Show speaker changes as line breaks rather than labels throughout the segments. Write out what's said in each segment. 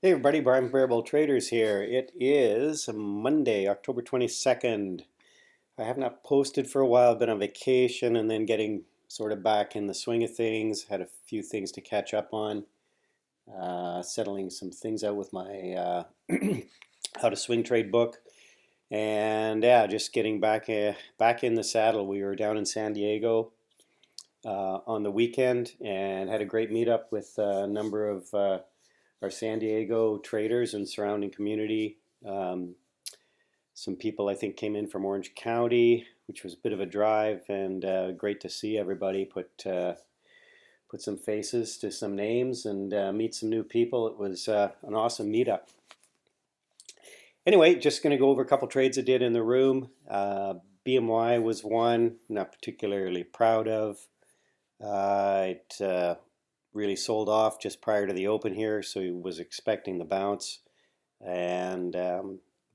Hey everybody, Brian from Bearable Traders here. It is Monday, October 22nd. I have not posted for a while. I've been on vacation and then getting sort of back in the swing of things. Had a few things to catch up on. Settling some things out with my how to swing trade book. And yeah, just getting back in the saddle. We were down in San Diego on the weekend and had a great meetup with a number of our San Diego traders and surrounding community. Um, some people I think came in from Orange County, which was a bit of a drive, and great to see everybody put some faces to some names and meet some new people. It was an awesome meetup. Anyway, just going to go over a couple trades I did in the room. BMY was one, not particularly proud of. It really sold off just prior to the open here, so he was expecting the bounce and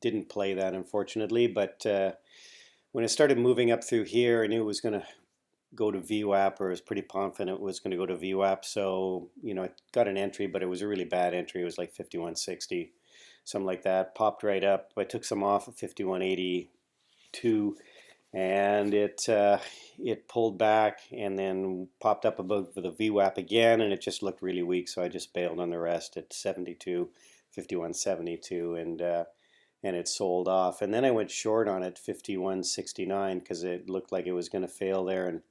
didn't play that unfortunately. But when it started moving up through here, I knew it was going to go to VWAP, or I was pretty confident it was going to go to VWAP. So I got an entry, but it was a really bad entry. It was like 51.60, something like that. Popped right up. I took some off at 51.82, and it pulled back and then popped up above the VWAP again, and it just looked really weak. So I just bailed on the rest at 72. 51.72, and it sold off. And then I went short on it 51.69 because it looked like it was going to fail there,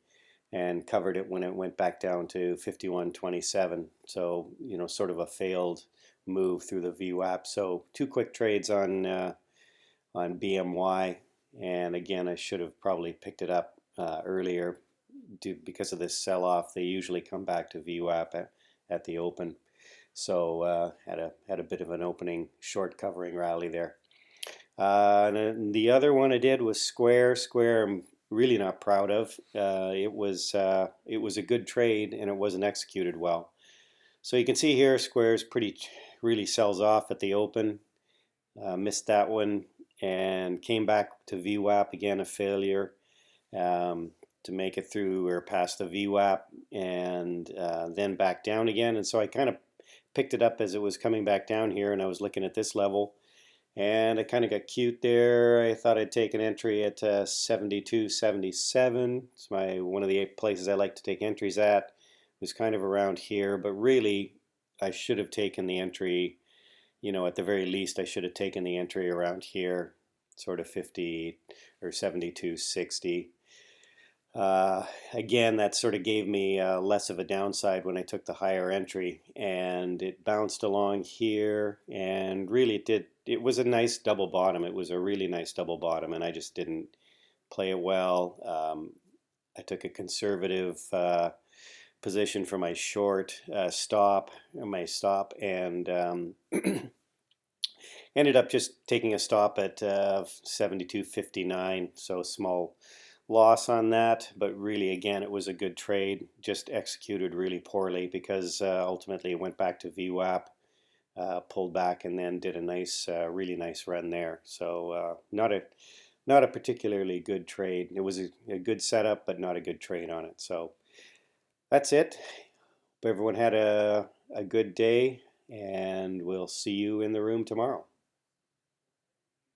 and covered it when it went back down to 51.27. So sort of a failed move through the VWAP. So two quick trades on BMY, and again I should have probably picked it up earlier because of this sell-off. They usually come back to VWAP at the open. So had a bit of an opening short covering rally there. And the other one I did was Square. Square, I'm really not proud of. It was a good trade and it wasn't executed well. So you can see here, Square's really sells off at the open. Missed that one and came back to VWAP again, a failure to make it through or past the VWAP, and then back down again. And so I kind of picked it up as it was coming back down here, and I was looking at this level, and I kind of got cute there. I thought I'd take an entry at 72.77. It's one of the 8 places I like to take entries at. It was kind of around here, but really I should have taken the entry. At the very least, I should have taken the entry around here, sort of 50 or 72.60. Again, that sort of gave me less of a downside when I took the higher entry, and it bounced along here, and really it did. It was a nice double bottom. It was a really nice double bottom, and I just didn't play it well. I took a conservative position for my short my stop, and ended up just taking a stop at 72.59. So small loss on that, but really again it was a good trade, just executed really poorly because ultimately it went back to VWAP, pulled back, and then did a really nice run there. So not a particularly good trade. It was a good setup, but not a good trade on it. So that's it. Hope everyone had a good day, and we'll see you in the room tomorrow.